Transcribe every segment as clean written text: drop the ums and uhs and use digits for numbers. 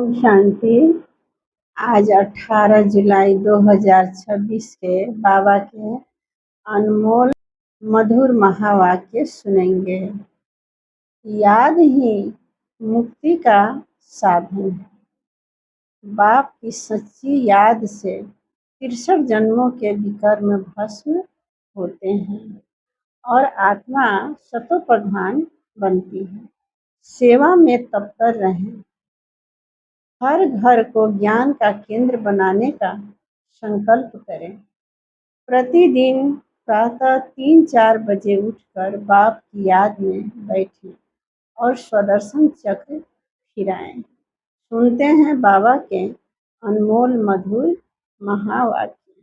ओम शांति। आज 18 जुलाई 2026 के बाबा के अनमोल मधुर महावाक्य सुनेंगे। याद ही मुक्ति का साधन है। बाप की सच्ची याद से 63 जन्मों के विकर्म भस्म होते हैं और आत्मा सतोप्रधान बनती है। सेवा में तत्पर रहें। हर घर को ज्ञान का केंद्र बनाने का संकल्प करें। प्रतिदिन प्रातः 3-4 बजे उठकर बाप की याद में बैठें और स्वदर्शन चक्र फिराएं। सुनते हैं बाबा के अनमोल मधुर महावाक्य।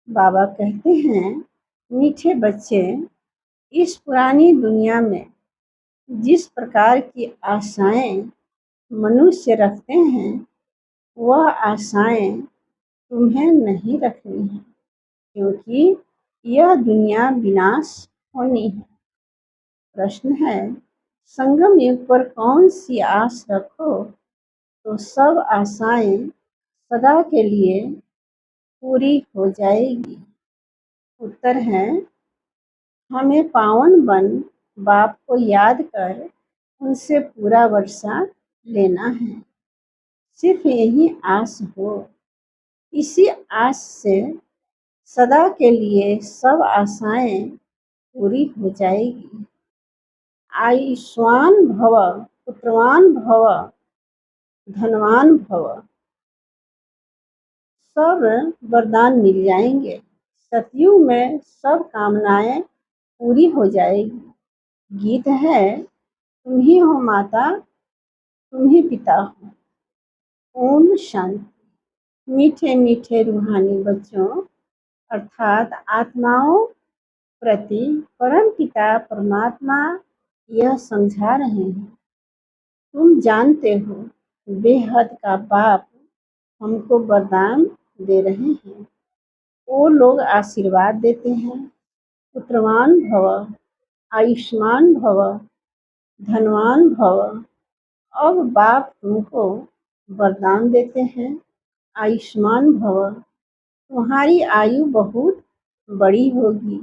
बाबा कहते हैं, मीठे बच्चे, इस पुरानी दुनिया में जिस प्रकार की आशाएं मनुष्य रखते हैं, वह आशाएं तुम्हें नहीं रखनी है, क्योंकि यह दुनिया विनाश होनी है। प्रश्न है, संगम युग पर कौन सी आस रखो तो सब आशाएं सदा के लिए पूरी हो जाएगी। उत्तर है, हमें पावन बन बाप को याद कर उनसे पूरा वर्षा लेना है। सिर्फ यही आस हो। इसी आस से सदा के लिए सब आशाएं पूरी हो जाएगी। आयुष्मान भव, पुत्रवान भव, धनवान भव, सब वरदान मिल जाएंगे। सतयुग में सब कामनाएं पूरी हो जाएगी। गीत है, तुम ही हो माता, तुम ही पिता हो। ओम शांति। मीठे मीठे रूहानी बच्चों अर्थात आत्माओं प्रति परम पिता परमात्मा यह समझा रहे हैं, तुम जानते हो बेहद का बाप हमको वरदान दे रहे हैं। वो लोग आशीर्वाद देते हैं, पुत्रवान भव, आयुष्मान भव, धनवान भव। अब बाप तुमको वरदान देते हैं, आयुष्मान भव, तुम्हारी आयु बहुत बड़ी होगी।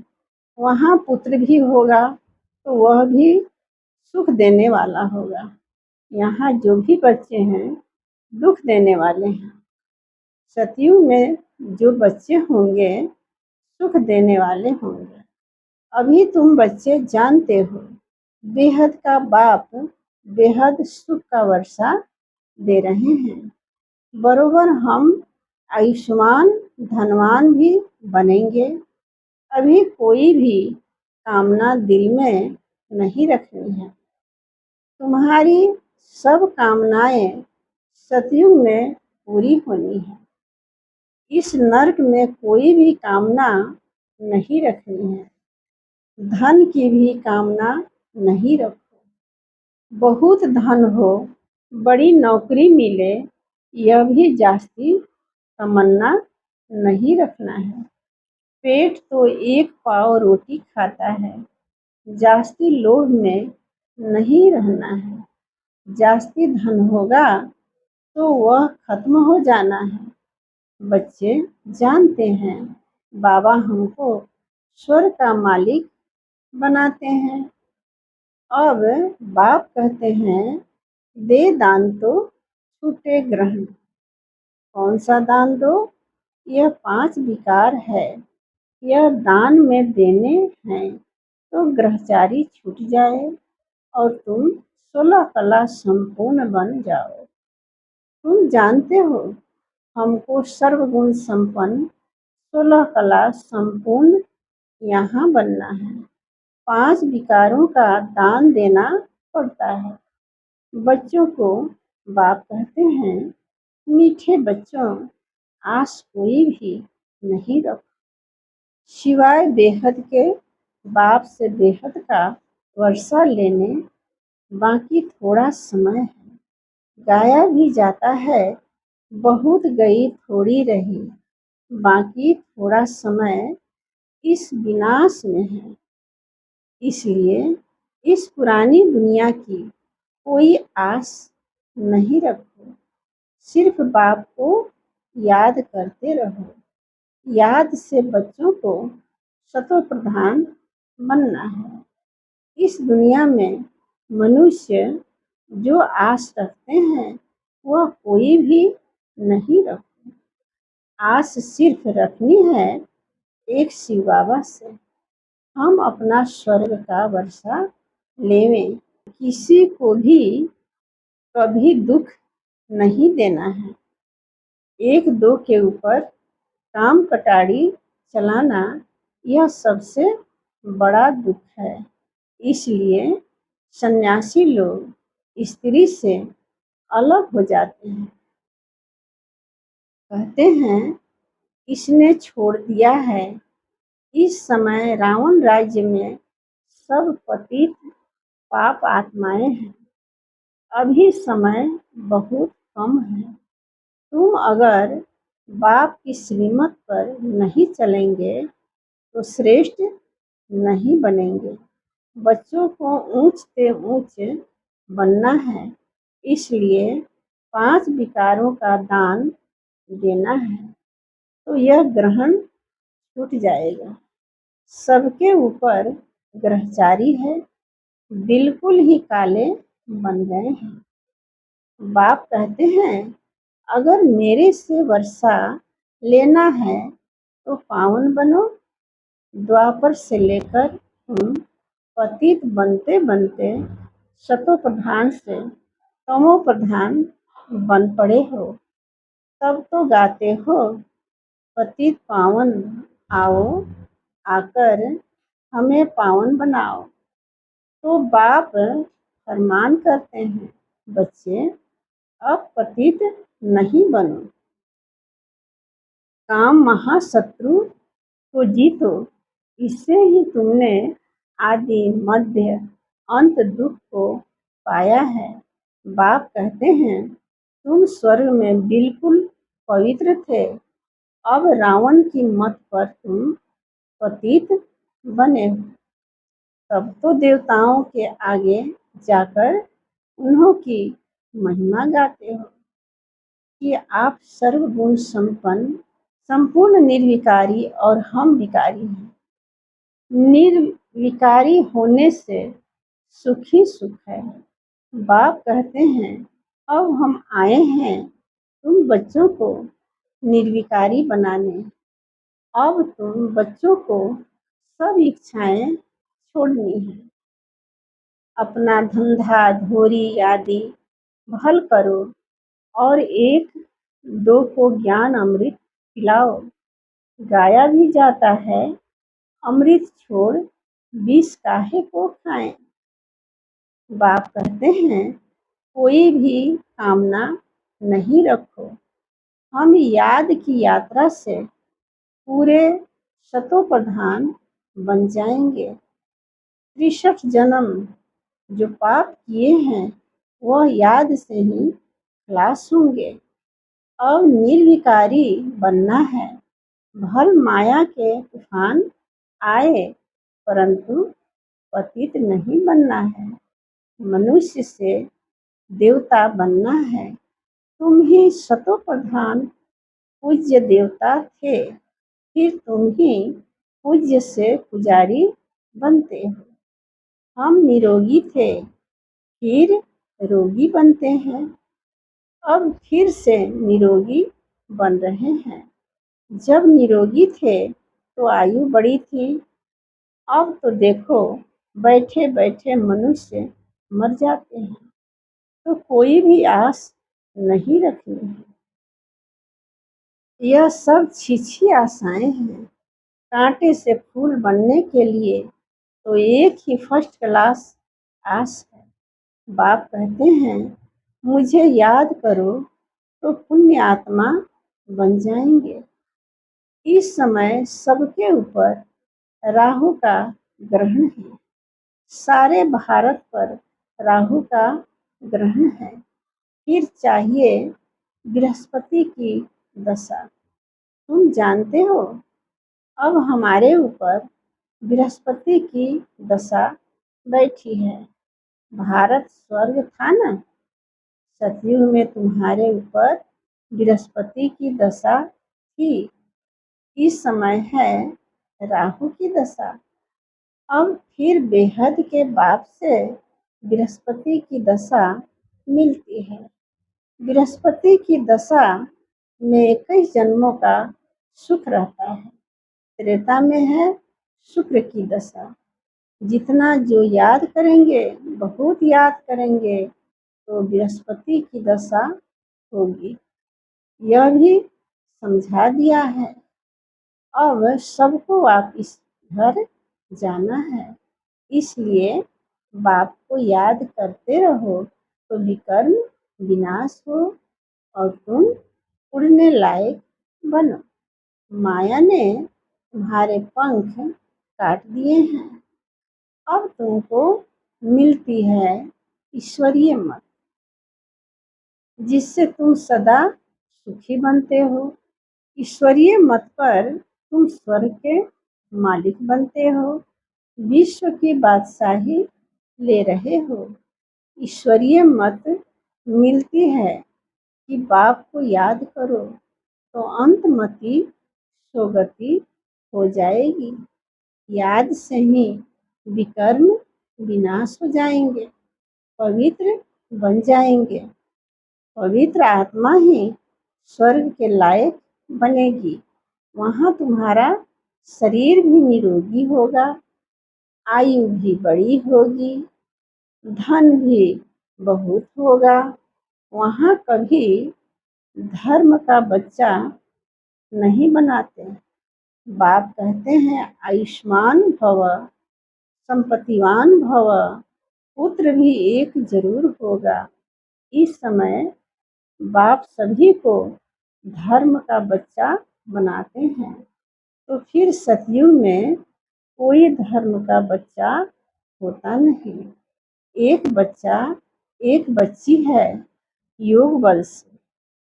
वहाँ पुत्र भी होगा तो वह भी सुख देने वाला होगा। यहाँ जो भी बच्चे हैं दुख देने वाले हैं। सतयुग में जो बच्चे होंगे सुख देने वाले होंगे। अभी तुम बच्चे जानते हो बेहद का बाप बेहद सुख का वर्षा दे रहे हैं। बरोबर हम आयुष्मान धनवान भी बनेंगे। अभी कोई भी कामना दिल में नहीं रखनी है। तुम्हारी सब कामनाएं सतयुग में पूरी होनी है। इस नरक में कोई भी कामना नहीं रखनी है। धन की भी कामना नहीं रखो। बहुत धन हो, बड़ी नौकरी मिले, यह भी जास्ती तमन्ना नहीं रखना है। पेट तो एक पाव रोटी खाता है, जास्ती लोभ में नहीं रहना है। जास्ती धन होगा तो वह खत्म हो जाना है। बच्चे जानते हैं बाबा हमको स्वर्ग का मालिक बनाते हैं। अब बाप कहते हैं, दे दान तो छूटे ग्रहण। कौन सा दान दो? यह 5 विकार है। यह दान में देने हैं तो ग्रहचारी छूट जाए और तुम 16 कला संपूर्ण बन जाओ। तुम जानते हो हमको सर्वगुण संपन्न 16 कला संपूर्ण यहाँ बनना है। 5 विकारों का दान देना पड़ता है। बच्चों को बाप कहते हैं, मीठे बच्चों, आस कोई भी नहीं रखो सिवाय बेहद के। बाप से बेहद का वर्षा लेने बाकी थोड़ा समय है। गाया भी जाता है, बहुत गई थोड़ी रही, बाकी थोड़ा समय इस विनाश में है। इसलिए इस पुरानी दुनिया की कोई आस नहीं रखो। सिर्फ बाप को याद करते रहो। याद से बच्चों को सतो प्रधान बनना है। इस दुनिया में मनुष्य जो आस रखते हैं वह कोई भी नहीं रखते। आस सिर्फ रखनी है एक शिव बाबा से। हम अपना स्वर्ग का वर्षा लेवें। किसी को भी कभी दुख नहीं देना है। एक दो के ऊपर काम कटाड़ी चलाना यह सबसे बड़ा दुख है। इसलिए सन्यासी लोग स्त्री से अलग हो जाते हैं। कहते हैं इसने छोड़ दिया है। इस समय रावण राज्य में सब पतित पाप आत्माएं हैं। अभी समय बहुत कम है। तुम अगर बाप की श्रीमत पर नहीं चलेंगे तो श्रेष्ठ नहीं बनेंगे। बच्चों को ऊंच से ऊंच बनना है। इसलिए 5 विकारों का दान देना है तो यह ग्रहण छूट जाएगा। सबके ऊपर ग्रहचारी है। बिल्कुल ही काले बन गए हैं। बाप कहते हैं अगर मेरे से वर्षा लेना है तो पावन बनो। द्वापर से लेकर तुम पतित बनते बनते सतो प्रधान से तमो प्रधान बन पड़े हो। तब तो गाते हो पतित पावन आओ, आकर हमें पावन बनाओ। तो बाप फरमान करते हैं बच्चे अब पतित नहीं बनो। काम महाशत्रु को जीतो। इससे ही तुमने आदि मध्य अंत दुख को पाया है। बाप कहते हैं तुम स्वर्ग में बिल्कुल पवित्र थे। अब रावण की मत पर तुम पतित बने हो। तब तो देवताओं के आगे जाकर उन्हों की महिमा गाते हो कि आप सर्वगुण संपन्न संपूर्ण निर्विकारी और हम विकारी हैं। निर्विकारी होने से सुख ही सुख है। बाप कहते हैं अब हम आए हैं तुम बच्चों को निर्विकारी बनाने। अब तुम बच्चों को सब इच्छाएं छोड़नी है। अपना धंधा धोरी आदि भल करो और एक दो को ज्ञान अमृत पिलाओ। गाया भी जाता है अमृत छोड़ विष काहे को खाएं। बाप कहते हैं कोई भी कामना नहीं रखो। हम याद की यात्रा से पूरे शतो प्रधान बन जाएंगे। 63 जन्म जो पाप किए हैं वह याद से ही खलास होंगे। अब निर्विकारी बनना है। भल माया के तूफान आए परंतु पतित नहीं बनना है। मनुष्य से देवता बनना है। तुम ही शतो प्रधान पूज्य देवता थे। फिर तुम ही पूज्य से पुजारी बनते हो। हम निरोगी थे फिर रोगी बनते हैं। अब फिर से निरोगी बन रहे हैं। जब निरोगी थे तो आयु बड़ी थी। अब तो देखो बैठे बैठे मनुष्य मर जाते हैं। तो कोई भी आस नहीं रखनी है। यह सब छीछी आशाएं हैं। कांटे से फूल बनने के लिए तो एक ही फर्स्ट क्लास आस है। बाप कहते हैं मुझे याद करो तो पुण्य आत्मा बन जाएंगे। इस समय सबके ऊपर राहु का ग्रहण है। सारे भारत पर राहु का ग्रहण है। फिर चाहिए बृहस्पति की दशा। तुम जानते हो अब हमारे ऊपर बृहस्पति की दशा बैठी है। भारत स्वर्ग था ना। सतयुग में तुम्हारे ऊपर बृहस्पति की दशा थी, इस समय है राहु की दशा। अब फिर बेहद के बाप से बृहस्पति की दशा मिलती है। बृहस्पति की दशा में 21 जन्मों का सुख रहता है। त्रेता में है शुक्र की दशा। जितना जो याद करेंगे, बहुत याद करेंगे, तो बृहस्पति की दशा होगी। यह भी समझा दिया है। अब सबको वापिस घर जाना है, इसलिए बाप को याद करते रहो तो विकर्म विनाश हो और तुम उड़ने लायक बनो। माया ने तुम्हारे पंख काट दिए हैं। अब तुमको मिलती है ईश्वरीय मत, जिससे तुम सदा सुखी बनते हो। ईश्वरीय मत पर तुम स्वर्ग के मालिक बनते हो, विश्व की बादशाही ले रहे हो। ईश्वरीय मत मिलती है कि बाप को याद करो तो अंतमति सोगति हो जाएगी। याद से ही विकर्म विनाश हो जाएंगे, पवित्र बन जाएंगे। पवित्र आत्मा ही स्वर्ग के लायक बनेगी। वहाँ तुम्हारा शरीर भी निरोगी होगा, आयु भी बड़ी होगी, धन भी बहुत होगा। वहाँ कभी धर्म का बच्चा नहीं बनाते। बाप कहते हैं आयुष्मान भव, संपत्तिवान भव, पुत्र भी एक जरूर होगा। इस समय बाप सभी को धर्म का बच्चा बनाते हैं। तो फिर सतयुग में कोई धर्म का बच्चा होता नहीं। एक बच्चा, एक बच्ची है योग बल से।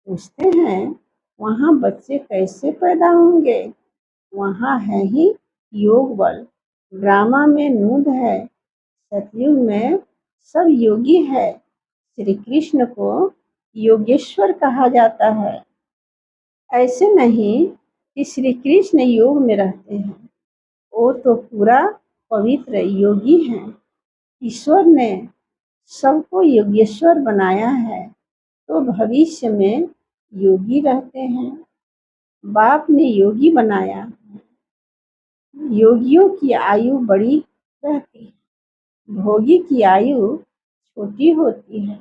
पूछते हैं वहाँ बच्चे कैसे पैदा होंगे? वहाँ है ही योग बल। ड्रामा में नूद है, सतयुग में सब योगी है। श्री कृष्ण को योगेश्वर कहा जाता है। ऐसे नहीं कि श्री कृष्ण योग में रहते हैं, वो तो पूरा पवित्र योगी हैं। ईश्वर ने सबको योगेश्वर बनाया है, तो भविष्य में योगी रहते हैं। बाप ने योगी बनाया। योगियों की आयु बड़ी रहती है, भोगी की आयु छोटी होती है।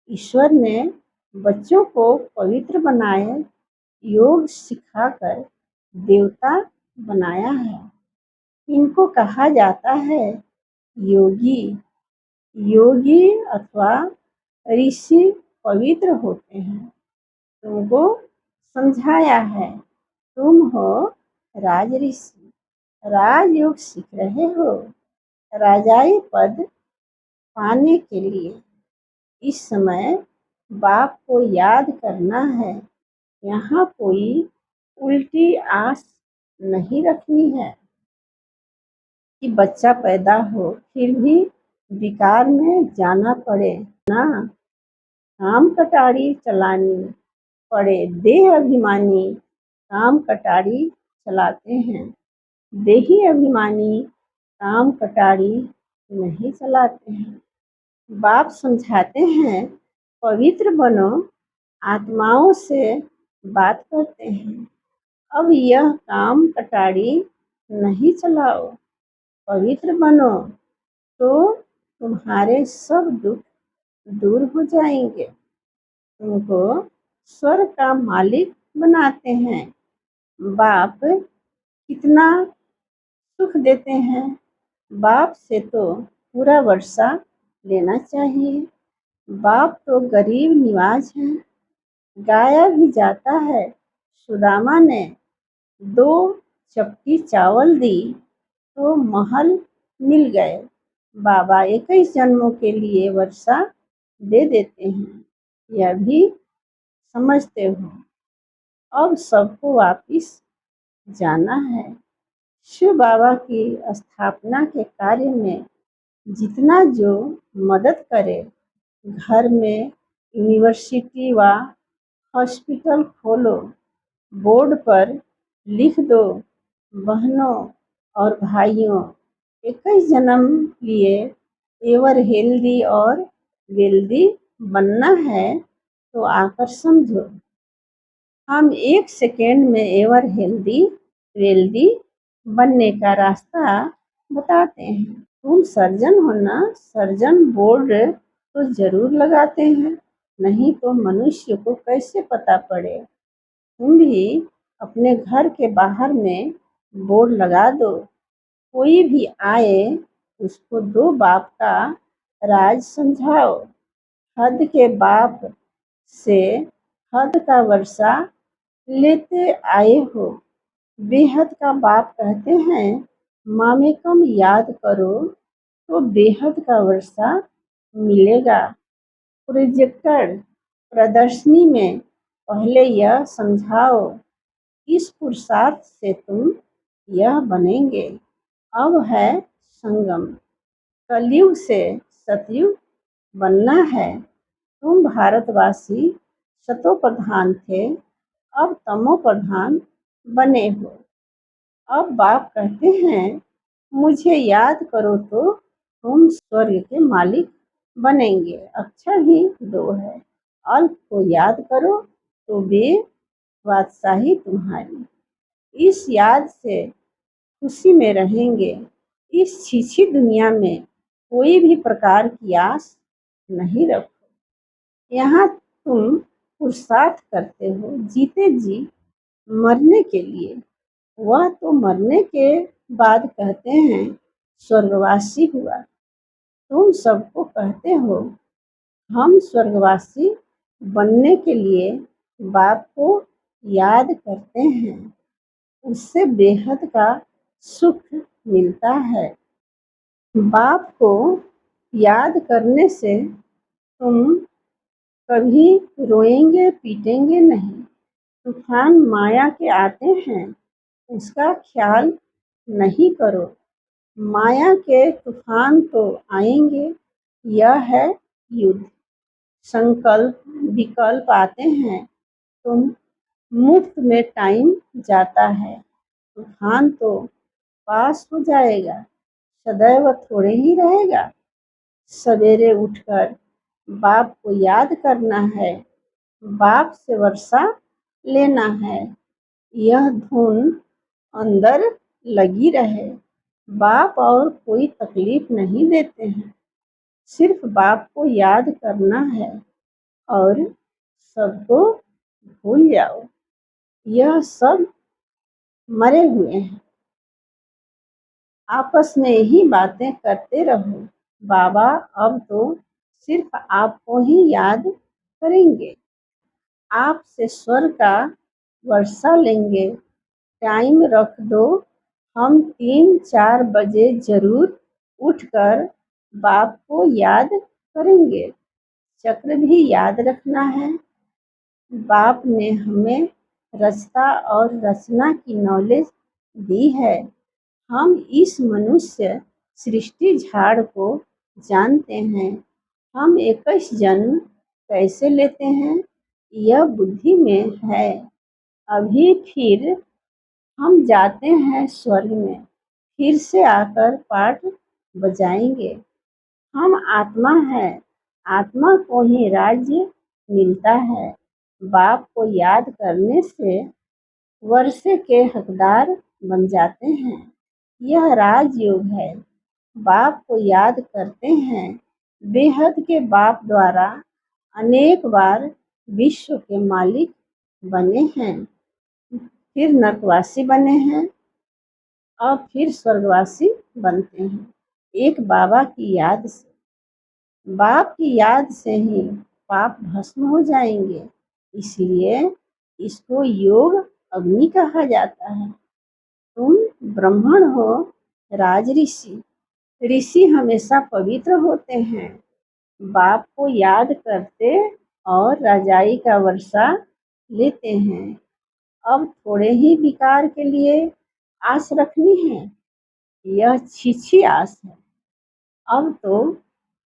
ईश्वर ने बच्चों को पवित्र बनाए, योग सिखाकर देवता बनाया है। इनको कहा जाता है योगी। योगी अथवा ऋषि पवित्र होते हैं। तुमको समझाया है, तुम हो राज ऋषि, राजयोग सीख रहे हो। राजाई पद पाने के लिए इस समय बाप को याद करना है। यहाँ कोई उल्टी आस नहीं रखनी है कि बच्चा पैदा हो फिर भी विकार में जाना पड़े ना। काम कटारी चलानी पड़े, देह अभिमानी काम कटारी चलाते हैं, देही अभिमानी काम कटारी नहीं चलाते हैं। बाप समझाते हैं पवित्र बनो, आत्माओं से बात करते हैं। अब यह काम कटारी नहीं चलाओ, पवित्र बनो तो तुम्हारे सब दुख दूर हो जाएंगे। तुमको स्वर्ग का मालिक बनाते हैं। बाप कितना सुख देते हैं। बाप से तो पूरा वर्षा लेना चाहिए। बाप तो गरीब निवाज हैं, गाया भी जाता है। सुदामा ने 2 चपटी चावल दी तो महल मिल गए। बाबा 21 जन्मों के लिए वर्षा दे देते हैं, यह भी समझते हो। अब सबको वापिस जाना है। शिव बाबा की स्थापना के कार्य में जितना जो मदद करे, घर में यूनिवर्सिटी व हॉस्पिटल खोलो, बोर्ड पर लिख दो, बहनों और भाइयों, 21 जन्म लिए एवर हेल्दी और वेल्दी बनना है तो आकर समझो। हम 1 सेकेंड में एवर हेल्दी वेल्दी बनने का रास्ता बताते हैं। तुम सर्जन हो ना, सर्जन बोर्ड तो जरूर लगाते हैं, नहीं तो मनुष्य को कैसे पता पड़े। तुम भी अपने घर के बाहर में बोर्ड लगा दो, कोई भी आए उसको दो बाप का राज समझाओ। हद के बाप से हद का वर्षा लेते आए हो, बेहद का बाप कहते हैं मामे कम याद करो तो बेहद का वर्षा मिलेगा। प्रोजेक्टर प्रदर्शनी में पहले यह समझाओ, इस पुरुषार्थ से तुम यह बनेंगे। अब है संगम, कलयुग से सतयुग बनना है। तुम भारतवासी सतो प्रधान थे, अब तमो प्रधान बने हो। अब बाप कहते हैं मुझे याद करो तो तुम स्वर्ग के मालिक बनेंगे। अक्षर ही 2 है, अल्प को याद करो तो वे बादशाही तुम्हारी। इस याद से खुशी में रहेंगे। इस छीछी दुनिया में कोई भी प्रकार की आस नहीं रखो। यहाँ तुम पुरुषार्थ करते हो जीते जी मरने के लिए, वह तो मरने के बाद कहते हैं स्वर्गवासी हुआ। तुम सबको कहते हो हम स्वर्गवासी बनने के लिए बाप को याद करते हैं, उससे बेहद का सुख मिलता है। बाप को याद करने से तुम कभी रोएंगे पीटेंगे नहीं। तूफान माया के आते हैं, उसका ख्याल नहीं करो। माया के तूफान तो आएंगे, यह है युद्ध। संकल्प विकल्प आते हैं, तुम मुफ्त में टाइम जाता है। तूफान तो पास हो जाएगा, सदैव थोड़े ही रहेगा। सवेरे उठकर बाप को याद करना है, बाप से वर्षा लेना है। यह धुन अंदर लगी रहे। बाप और कोई तकलीफ नहीं देते हैं, सिर्फ बाप को याद करना है और सबको भूल जाओ। यह सब मरे हुए हैं, आपस में ही बातें करते रहो। बाबा अब तो सिर्फ आपको ही याद करेंगे, आपसे स्वर्ग का वर्षा लेंगे। टाइम रख दो, हम 3-4 बजे जरूर उठकर बाप को याद करेंगे। चक्र भी याद रखना है, बाप ने हमें रचता और रचना की नॉलेज दी है। हम इस मनुष्य सृष्टि झाड़ को जानते हैं। हम 21 जन्म कैसे लेते हैं, यह बुद्धि में है। अभी फिर हम जाते हैं स्वर्ग में, फिर से आकर पाठ बजाएंगे। हम आत्मा है, आत्मा को ही राज्य मिलता है। बाप को याद करने से वर्षे के हकदार बन जाते हैं। यह राजयोग है। बाप को याद करते हैं, बेहद के बाप द्वारा अनेक बार विश्व के मालिक बने हैं, फिर नरकवासी बने हैं और फिर स्वर्गवासी बनते हैं। एक बाबा की याद से, बाप की याद से ही पाप भस्म हो जाएंगे, इसलिए इसको योग अग्नि कहा जाता है। तुम ब्राह्मण हो, राज ऋषि। ऋषि हमेशा पवित्र होते हैं, बाप को याद करते और राजाई का वर्षा लेते हैं। अब थोड़े ही विकार के लिए आस रखनी है, यह छीछी आस है। अब तो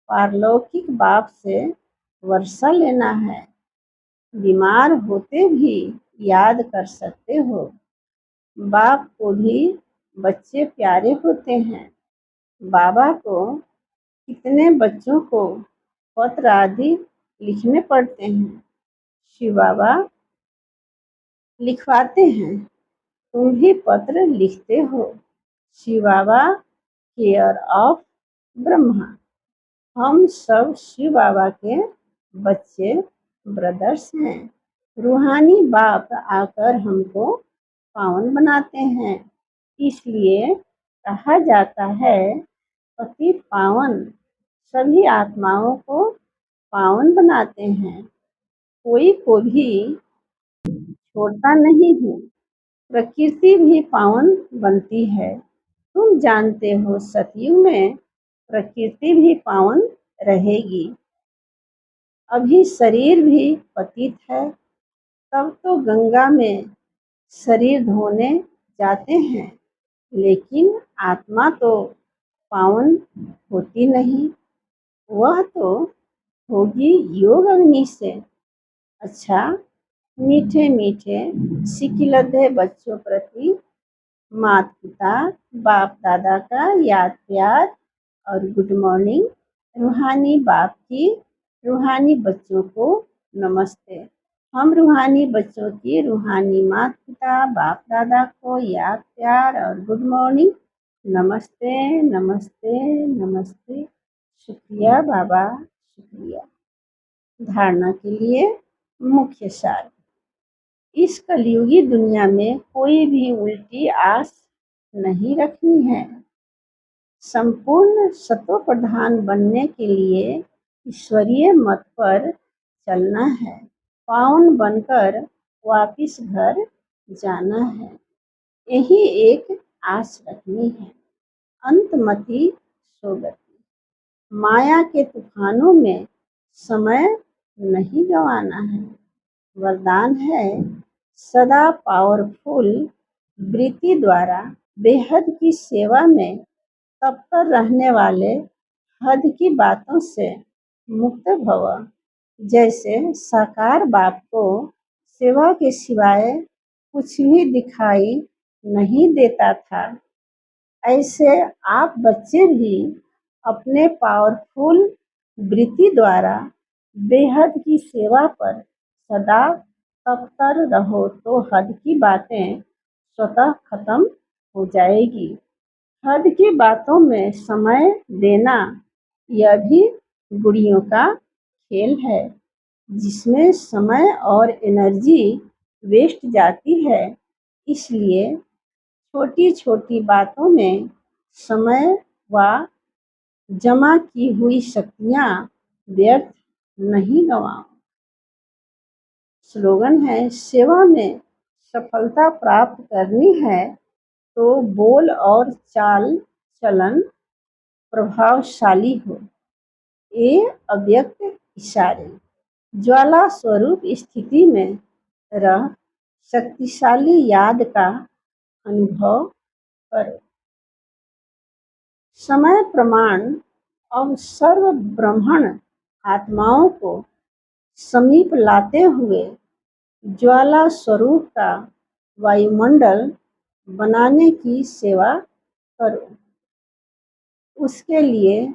पारलौकिक बाप से वर्षा लेना है। बीमार होते भी याद कर सकते हो। बाप को भी बच्चे प्यारे होते हैं। बाबा को कितने बच्चों को पत्र आदि लिखने पड़ते हैं। शिव बाबा लिखवाते हैं, तुम भी पत्र लिखते हो। शिव बाबा केयर ऑफ ब्रह्मा। हम सब शिव बाबा के बच्चे ब्रदर्स हैं। रूहानी बाप आकर हमको पावन बनाते हैं। इसलिए कहा जाता है पतित पावन सभी आत्माओं को पावन बनाते हैं। कोई को भी छोड़ता नहीं हूँ। प्रकृति भी पावन बनती है। तुम जानते हो सतयुग में प्रकृति भी पावन रहेगी। अभी शरीर भी पतित है, तब तो गंगा में शरीर धोने जाते हैं, लेकिन आत्मा तो पावन होती नहीं, वह तो होगी योग अग्नि से। अच्छा, मीठे मीठे सिकिलधे बच्चों प्रति माता पिता बाप दादा का याद प्यार और गुड मॉर्निंग। रूहानी बाप की रूहानी बच्चों को नमस्ते। हम रूहानी बच्चों की रूहानी माता पिता बाप दादा को याद प्यार और गुड मॉर्निंग। नमस्ते नमस्ते नमस्ते। शुक्रिया बाबा, शुक्रिया। धारणा के लिए मुख्य सार। इस कलयुगी दुनिया में कोई भी उल्टी आस नहीं रखनी है। संपूर्ण सतो प्रधान बनने के लिए ईश्वरीय मत पर चलना है। पावन बनकर वापिस घर जाना है, यही एक आस रखनी है। अंतमति सोगति। माया के तूफानों में समय नहीं गंवाना है। वरदान है सदा पावरफुल वृत्ति द्वारा बेहद की सेवा में तत्पर रहने वाले हद की बातों से मुक्त भव। जैसे साकार बाप को सेवा के सिवाय कुछ भी दिखाई नहीं देता था, ऐसे आप बच्चे भी अपने पावरफुल वृत्ति द्वारा बेहद की सेवा पर सदा तत्पर रहो तो हद की बातें स्वतः खत्म हो जाएगी। हद की बातों में समय देना यह भी गुड़ियों का खेल है, जिसमें समय और एनर्जी वेस्ट जाती है। इसलिए छोटी छोटी बातों में समय व जमा की हुई शक्तियाँ व्यर्थ नहीं गंवाओ। स्लोगन है सेवा में सफलता प्राप्त करनी है तो बोल और चाल चलन प्रभावशाली हो। ये अव्यक्त इशारे। ज्वाला स्वरूप स्थिति में रह शक्तिशाली याद का अनुभव करो। समय प्रमाण अब सर्व ब्रह्मण आत्माओं को समीप लाते हुए ज्वाला स्वरूप का वायुमंडल बनाने की सेवा करो। उसके लिए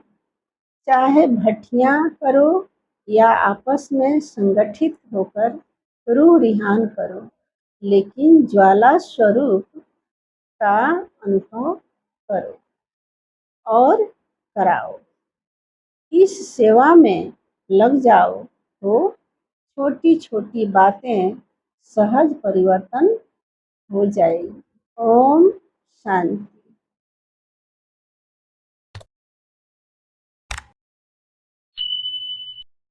चाहे भट्टियाँ करो या आपस में संगठित होकर रूह रिहान करो, लेकिन ज्वाला स्वरूप का अनुभव करो और कराओ। इस सेवा में लग जाओ तो छोटी छोटी बातें सहज परिवर्तन हो जाएगी। ओम शांति।